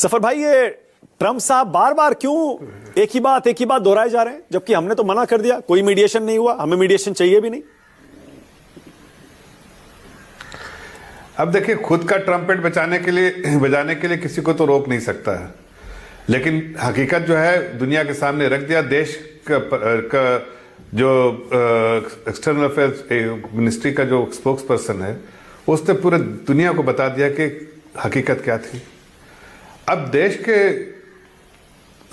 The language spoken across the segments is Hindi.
सफर भाई, ये ट्रंप साहब बार बार क्यों एक ही बात दोहराए जा रहे हैं, जबकि हमने तो मना कर दिया, कोई मीडिएशन नहीं हुआ, हमें मीडिएशन चाहिए भी नहीं। अब देखिए, खुद का ट्रम्पेट बजाने के लिए किसी को तो रोक नहीं सकता है, लेकिन हकीकत जो है दुनिया के सामने रख दिया। देश का जो एक्सटर्नल अफेयर्स मिनिस्ट्री का जो स्पोक्स पर्सन है, उसने पूरे दुनिया को बता दिया कि हकीकत क्या थी। अब देश के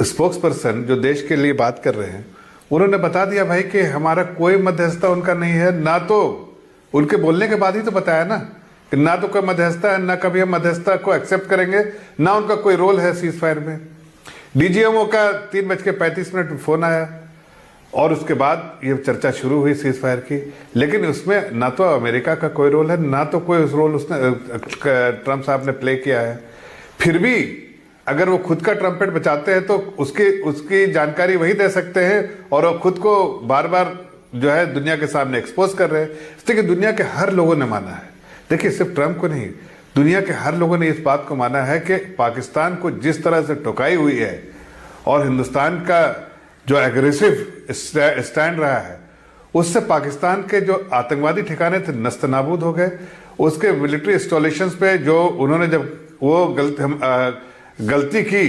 स्पोक्स पर्सन जो देश के लिए बात कर रहे हैं, उन्होंने बता दिया भाई कि हमारा कोई मध्यस्थता उनका नहीं है। ना तो उनके बोलने के बाद ही तो बताया ना कि ना तो कोई मध्यस्थता है, ना कभी हम मध्यस्थता को एक्सेप्ट करेंगे, ना उनका कोई रोल है सीज फायर में। डीजीएमओ का 3:35 में फोन आया और उसके बाद ये चर्चा शुरू हुई सीज फायर की, लेकिन उसमें ना तो अमेरिका का कोई रोल है, ना तो कोई रोल उसने ट्रंप साहब ने प्ले किया है। फिर भी अगर वो खुद का ट्रम्पेट बचाते हैं तो उसकी जानकारी वही दे सकते हैं, और वो खुद को बार बार जो है दुनिया के सामने एक्सपोज कर रहे हैं। इसलिए कि दुनिया के हर लोगों ने माना है, देखिए सिर्फ ट्रंप को नहीं, दुनिया के हर लोगों ने इस बात को माना है कि पाकिस्तान को जिस तरह से ठुकाई हुई है और हिंदुस्तान का जो एग्रेसिव स्टैंड रहा है, उससे पाकिस्तान के जो आतंकवादी ठिकाने थे नस्तनाबूद हो गए। उसके मिलिट्री इंस्टॉलेशंस पे जो उन्होंने जब वो गलती की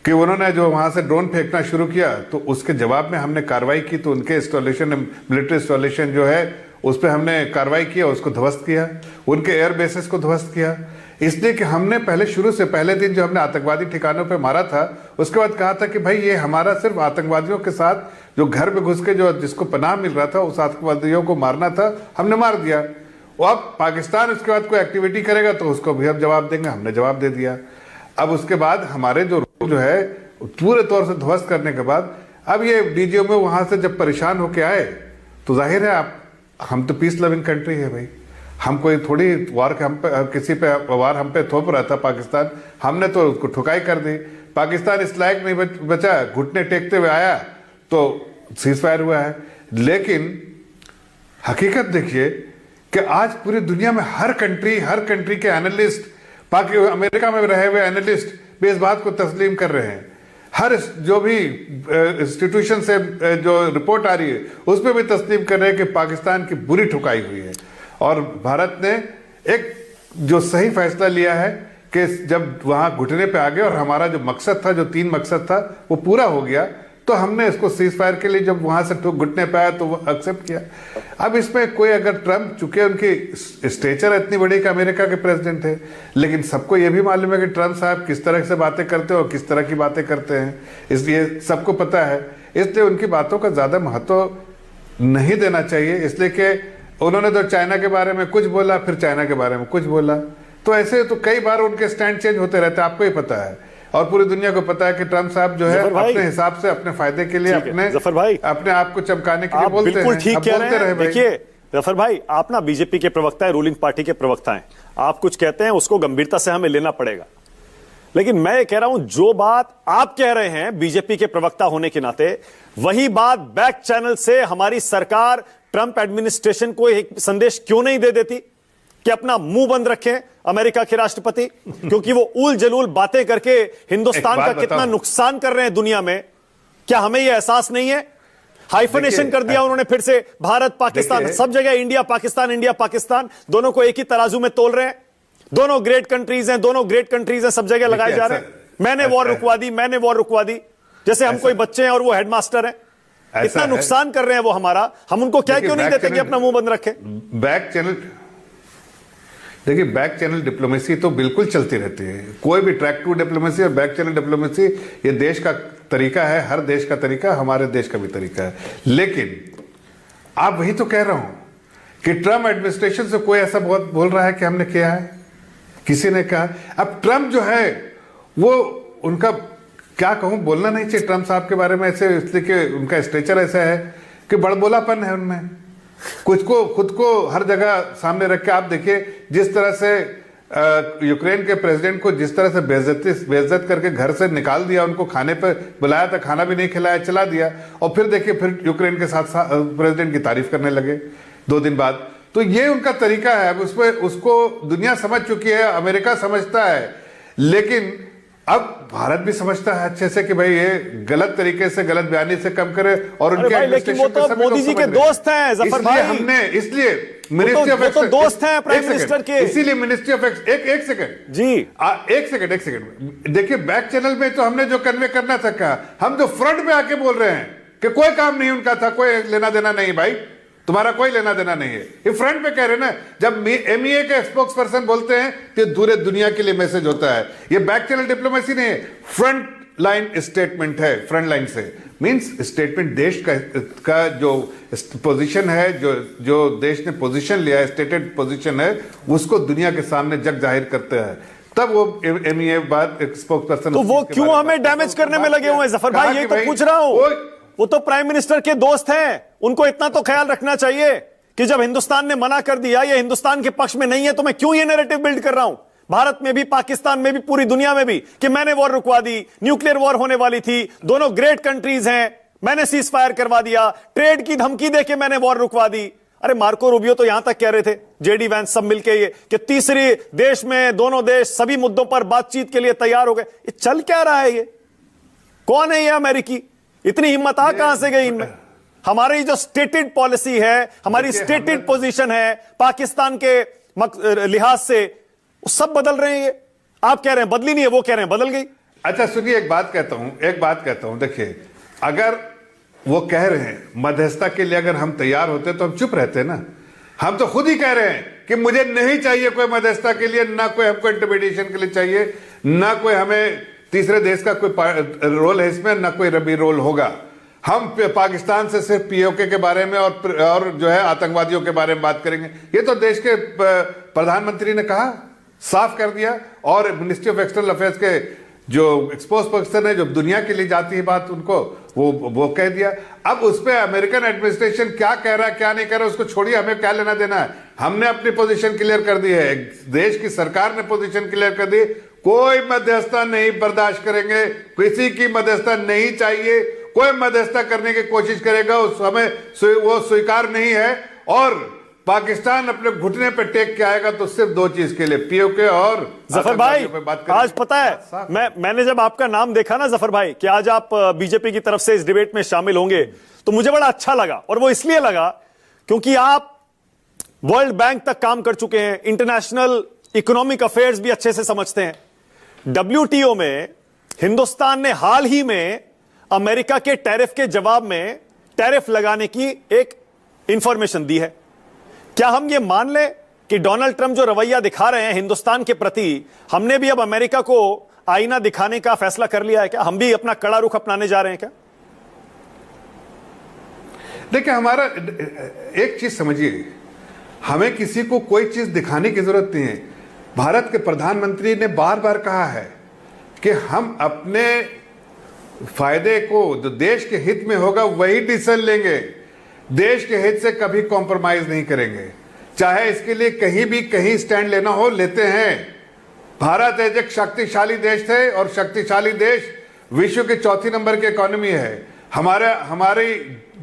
कि उन्होंने जो वहां से ड्रोन फेंकना शुरू किया, तो उसके जवाब में हमने कार्रवाई की। तो उनके इंस्टॉलेशन, मिलिट्री इंस्टॉलेशन जो है, उस पर हमने कार्रवाई किया, उसको ध्वस्त किया, उनके एयर बेसिस को ध्वस्त किया। इसलिए कि हमने शुरू से पहले दिन जो हमने आतंकवादी ठिकानों पे मारा था, उसके बाद कहा था कि भाई ये हमारा सिर्फ आतंकवादियों के साथ जो घर में घुस के जो जिसको पनाह मिल रहा था, उस आतंकवादियों को मारना था, हमने मार दिया। वो अब पाकिस्तान उसके बाद कोई एक्टिविटी करेगा तो उसको भी हम जवाब देंगे, हमने जवाब दे दिया। अब उसके बाद हमारे जो है पूरे तौर से ध्वस्त करने के बाद, अब ये डीजीएमओ वहां से जब परेशान होके आए, तो जाहिर है हम तो पीस लविंग कंट्री है भाई, हम कोई थोड़ी वार हम पे किसी पे वार हम पे थोप रहा था पाकिस्तान, हमने तो उसको ठुकाई कर दी। पाकिस्तान इस लायक नहीं बचा, घुटने टेकते हुए आया तो सीज फायर हुआ है। लेकिन हकीकत देखिए कि आज पूरी दुनिया में हर कंट्री के एनालिस्ट, अमेरिका में रहे हुए एनालिस्ट भी इस बात को तस्लीम कर रहे हैं। हर जो भी इंस्टीट्यूशन से जो रिपोर्ट आ रही है, उस पर भी तस्लीम कर रहे हैं कि पाकिस्तान की बुरी ठुकाई हुई है। और भारत ने एक जो सही फैसला लिया है कि जब वहां घुटने पे आ गए और हमारा जो मकसद था, जो 3 मकसद था, वो पूरा हो गया, तो हमने इसको सीज फायर के लिए जब वहां से घुटने पे आया तो वो एक्सेप्ट किया। अब इसमें कोई अगर ट्रंप, चूंकि उनकी स्टेचर इतनी बड़ी कि अमेरिका के प्रेसिडेंट है, लेकिन सबको ये भी मालूम है कि ट्रंप साहब किस तरह से बातें करते हैं और किस तरह की बातें करते हैं, इसलिए सबको पता है। इसलिए उनकी बातों का ज्यादा महत्व नहीं देना चाहिए, इसलिए कि उन्होंने तो चाइना के बारे में कुछ बोला, फिर चाइना के बारे में कुछ बोला, तो ऐसे तो कई बार उनके स्टैंड चेंज होते रहते हैं, आपको ही पता है और पूरी दुनिया को पता है कि ट्रंप साहब जो है अपने हिसाब से, अपने फायदे के लिए, अपने आप को चमकाने के लिए बोलते हैं। बिल्कुल ठीक कह रहे हैं। देखिए जफर भाई, आप ना बीजेपी के प्रवक्ता है, रूलिंग पार्टी के प्रवक्ता हैं, आप कुछ कहते हैं उसको गंभीरता से हमें लेना पड़ेगा, लेकिन मैं ये कह रहा हूं जो बात आप कह रहे हैं बीजेपी के प्रवक्ता होने के नाते, वही बात बैक चैनल से हमारी सरकार ट्रंप एडमिनिस्ट्रेशन को एक संदेश क्यों नहीं दे देती कि अपना मुंह बंद रखें अमेरिका के राष्ट्रपति, क्योंकि वो उल जलूल बातें करके हिंदुस्तान का कितना नुकसान कर रहे हैं दुनिया में। क्या हमें यह एहसास नहीं है? हाइफनेशन कर दिया उन्होंने फिर से, भारत पाकिस्तान, सब जगह इंडिया पाकिस्तान, दोनों को एक ही तराजू में तोल रहे हैं। दोनों ग्रेट कंट्रीज हैं, सब जगह लगाए जा रहे हैं। मैंने वॉर रुकवा दी, जैसे हम कोई बच्चे हैं और वो हेडमास्टर हैं। इतना नुकसान कर रहे हैं वो हमारा, हम उनको क्या क्यों नहीं देते कि अपना मुंह बंद रखें? बैक चैनल डिप्लोमेसी तो बिल्कुल चलती रहती है, कोई भी ट्रैक टू डिप्लोमेसी और बैक चैनल डिप्लोमेसी, ये देश का तरीका है, हर देश का तरीका, हमारे देश का भी तरीका है। लेकिन आप वही तो कह रहा हूं कि ट्रंप एडमिनिस्ट्रेशन से कोई ऐसा बहुत बोल रहा है कि हमने किया है, किसी ने कहा। अब ट्रंप जो है वो, उनका क्या कहूं, बोलना नहीं चाहिए ट्रंप साहब के बारे में ऐसे, इसलिए कि उनका स्ट्रेचर ऐसा है कि बड़बोलापन है उनमें, खुद को हर जगह सामने रख के। आप देखिए जिस तरह से यूक्रेन के प्रेसिडेंट को जिस तरह से बेइज्जत करके घर से निकाल दिया, उनको खाने पर बुलाया था, खाना भी नहीं खिलाया, चला दिया, और फिर देखिए फिर यूक्रेन के साथ प्रेसिडेंट की तारीफ करने लगे 2 दिन बाद। तो ये उनका तरीका है। अब उसको दुनिया समझ चुकी है, अमेरिका समझता है, लेकिन अब भारत भी समझता है अच्छे से कि भाई ये गलत तरीके से, गलत बयानी से कम करे, और उनके भाई, लेकिन वो एडमिनिस्ट्रेशन तो के सभी लोग मोदी जी के समझ रहे हैं। दोस्त हैं जफर इसलिए भाई। हमने, इसलिए वो तो दोस्त हैं प्राइम मिनिस्टर के। इसीलिए मिनिस्ट्री ऑफ एक सेकंड जी, एक सेकंड देखिए, बैक चैनल में तो हमने जो कन्वे करना था कहा, हम जो फ्रंट में आके बोल रहे हैं कि कोई काम नहीं उनका था, कोई लेना देना नहीं भाई, तुम्हारा कोई लेना देना नहीं है, ये फ्रंट पे कह रहे हैं ना। जब एमईए के स्पोक्स पर्सन बोलते हैं तो पूरे दुनिया के लिए मैसेज होता है, ये बैक चैनल डिप्लोमेसी नहीं है, फ्रंट लाइन स्टेटमेंट है। फ्रंट लाइन से मींस स्टेटमेंट, देश का जो पोजीशन है, जो देश ने पोजीशन लिया है, स्टेटेड पोजीशन है, उसको दुनिया के सामने जग जाहिर करते हैं, तब वो एमईए बाद स्पोक्स पर्सन। तो वो क्यों हमें डैमेज करने में लगे हुए हैं जफर भाई, यही तो पूछ रहा हूं। वो तो प्राइम मिनिस्टर के दोस्त हैं, उनको इतना तो ख्याल रखना चाहिए कि जब हिंदुस्तान ने मना कर दिया, ये हिंदुस्तान के पक्ष में नहीं है, तो मैं क्यों ये नैरेटिव बिल्ड कर रहा हूं भारत में भी, पाकिस्तान में भी, पूरी दुनिया में भी, कि मैंने वॉर रुकवा दी, न्यूक्लियर वॉर होने वाली थी, दोनों ग्रेट कंट्रीज हैं, मैंने सीज फायर करवा दिया, ट्रेड की धमकी देके मैंने वॉर रुकवा दी। अरे मार्को रूबियो तो यहां तक कह रहे थे, जेडी वैंस सब मिलके ये, कि तीसरी देश में दोनों देश सभी मुद्दों पर बातचीत के लिए तैयार हो गए। ये चल क्या रहा है? ये कौन है? ये अमेरिकी? इतनी हिम्मत आ कहां से गई इनमें? हमारी जो स्टेटेड पॉलिसी है, हमारी स्टेटेड पोजीशन है पाकिस्तान के लिहाज से, वो सब बदल रहे हैं। ये आप कह रहे हैं बदली नहीं है, वो कह रहे हैं बदल गई। अच्छा सुनिए, एक बात कहता हूं, देखिए, अगर वो कह रहे हैं मध्यस्थता के लिए, अगर हम तैयार होते तो हम चुप रहते ना। हम तो खुद ही कह रहे हैं कि मुझे नहीं चाहिए कोई मध्यस्थता के लिए, ना कोई हमको इंटरमीडिएशन के लिए चाहिए, ना कोई हमें तीसरे देश का कोई रोल है इसमें, ना कोई रबी रोल होगा। हम पाकिस्तान से सिर्फ पीओके के बारे में और जो है आतंकवादियों के बारे में बात करेंगे। ये तो देश के प्रधानमंत्री ने कहा, साफ कर दिया, और मिनिस्ट्री ऑफ एक्सटर्नल अफेयर्स के जो एक्सपोज पर्सन है, जो दुनिया के लिए जाती है बात, उनको वो कह दिया। अब उस पर अमेरिकन एडमिनिस्ट्रेशन क्या कह रहा है, क्या नहीं कह रहा है, उसको छोड़िए, हमें क्या लेना देना है। हमने अपनी पोजीशन क्लियर कर दी है, देश की सरकार ने पोजीशन क्लियर कर दी, कोई मध्यस्थता नहीं बर्दाश्त करेंगे, किसी की मध्यस्थता नहीं चाहिए, कोई मध्यस्थता करने की कोशिश करेगा उस हमें वो स्वीकार नहीं है। और पाकिस्तान अपने घुटने पे टेक के आएगा तो सिर्फ दो चीज के लिए, पीओके और जफर भाई। आज पता है, मैंने जब आपका नाम देखा ना जफर भाई कि आज आप बीजेपी की तरफ से इस डिबेट में शामिल होंगे, तो मुझे बड़ा अच्छा लगा। और वो इसलिए लगा क्योंकि आप वर्ल्ड बैंक तक काम कर चुके हैं, इंटरनेशनल इकोनॉमिक अफेयर्स भी अच्छे से समझते हैं। WTO में हिंदुस्तान ने हाल ही में अमेरिका के टैरिफ के जवाब में टैरिफ लगाने की एक इंफॉर्मेशन दी है। क्या हम ये मान लें कि डोनाल्ड ट्रंप जो रवैया दिखा रहे हैं हिंदुस्तान के प्रति, हमने भी अब अमेरिका को आईना दिखाने का फैसला कर लिया है? क्या हम भी अपना कड़ा रुख अपनाने जा रहे हैं क्या? देखिए, हमारा एक चीज समझिए, हमें किसी को कोई चीज दिखाने की जरूरत नहीं है। भारत के प्रधानमंत्री ने बार बार कहा है कि हम अपने फायदे को, जो देश के हित में होगा वही डिसीजन लेंगे, देश के हित से कभी कॉम्प्रोमाइज नहीं करेंगे, चाहे इसके लिए कहीं भी कहीं स्टैंड लेना हो, लेते हैं। भारत एक शक्तिशाली देश है, और शक्तिशाली देश विश्व के चौथी नंबर की इकोनॉमी है। हमारी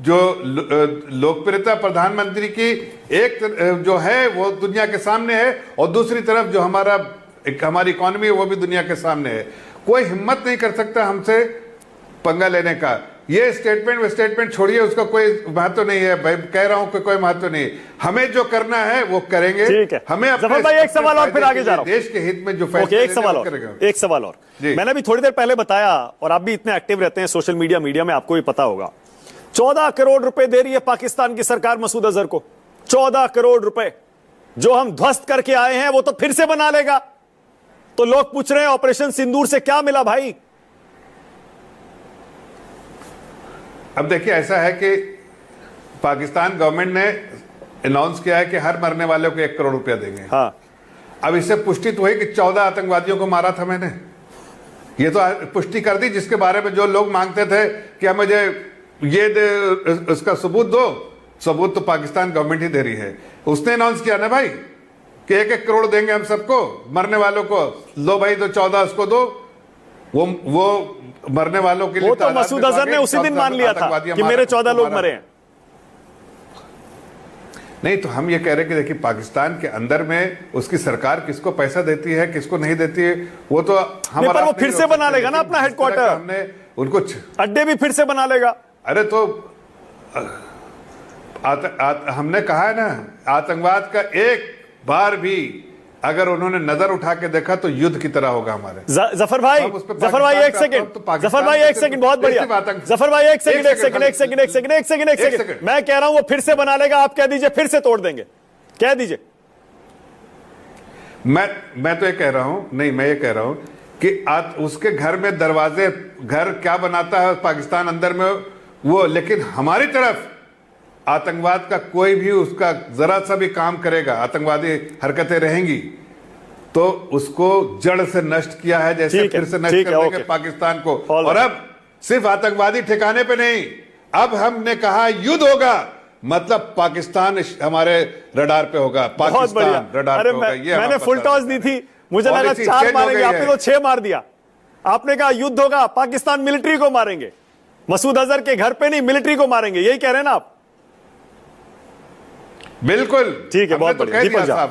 जो लोकप्रियता प्रधानमंत्री की एक जो है वो दुनिया के सामने है, और दूसरी तरफ जो हमारी इकोनॉमी है वो भी दुनिया के सामने है। कोई हिम्मत नहीं कर सकता हमसे पंगा लेने का। ये स्टेटमेंट छोड़िए, उसका कोई महत्व नहीं है भाई, कह रहा हूं कि कोई महत्व नहीं। हमें जो करना है वो करेंगे। ठीक है, हमें जफर भाई एक सवाल और फिर आगे जा रहा हूं, देश के हित में जो फैसला एक सवाल और मैंने भी थोड़ी देर पहले बताया, और आप भी इतने एक्टिव रहते हैं सोशल मीडिया में, आपको भी पता होगा 14 करोड़ रुपए दे रही है पाकिस्तान की सरकार मसूद अजहर को। 14 करोड़ रुपए जो हम ध्वस्त करके आए हैं वो तो फिर से बना लेगा। तो लोग पूछ रहे हैं ऑपरेशन सिंदूर से क्या मिला भाई? अब देखिए, ऐसा है कि पाकिस्तान गवर्नमेंट ने अनाउंस किया है कि हर मरने वाले को 1 करोड़ रुपया देंगे। हाँ। अब इससे पुष्टि तो हुई कि 14 आतंकवादियों को मारा था मैंने, ये तो पुष्टि कर दी, जिसके बारे में जो लोग मांगते थे कि मुझे ये उसका सबूत दो, सबूत तो पाकिस्तान गवर्नमेंट ही दे रही है। उसने अनाउंस किया ना भाई कि 1-1 करोड़ देंगे हम सबको, मरने वालों को। लो भाई, तो 14 उसको दो। वो मरने वालों के लिए वो तो मसूद अजहर ने उसी दिन मान लिया था कि मेरे 14 लोग मरे हैं। नहीं, तो हम ये कह रहे हैं कि देखिए पाकिस्तान के अंदर में उसकी सरकार किसको पैसा देती है, किसको नहीं देती है, वो तो नहीं, पर वो फिर से बना लेगा ना अपना हेडक्वार्टर। हमने उनको अड्डे भी फिर से बना लेगा। अरे तो हमने कहा है ना, आतंकवाद का एक बार भी अगर उन्होंने नजर उठा के देखा तो युद्ध की तरह होगा हमारे। जफर भाई, जफर भाई एक सेकंड, जफर भाई एक सेकंड, बहुत बढ़िया। जफर भाई एक सेकंड, मैं कह रहा हूं वो फिर से बना लेगा, आप कह दीजिए फिर से तोड़ देंगे, कह दीजिए। मैं तो ये कह रहा हूं, नहीं मैं ये कह रहा हूं कि उसके घर में दरवाजे, घर क्या बनाता है पाकिस्तान अंदर में वो, लेकिन हमारी तरफ आतंकवाद का कोई भी उसका जरा सा भी काम करेगा, आतंकवादी हरकतें रहेंगी तो उसको जड़ से नष्ट किया है, जैसे फिर से नष्ट कर देंगे पाकिस्तान को। और अब सिर्फ आतंकवादी ठिकाने पे नहीं, अब हमने कहा युद्ध होगा, मतलब पाकिस्तान हमारे रडार पे होगा, पाकिस्तान रडार पे होगा। ये मैंने फुल टॉस दी थी, मुझे लगा 4 मारेंगे, आपने तो 6 मार दिया। आपने कहा युद्ध होगा, पाकिस्तान मिलिट्री को मारेंगे, मसूद अजहर के घर पे नहीं मिलिट्री को मारेंगे, यही कह रहे हैं ना आप? बिल्कुल ठीक है, बहुत बढ़िया।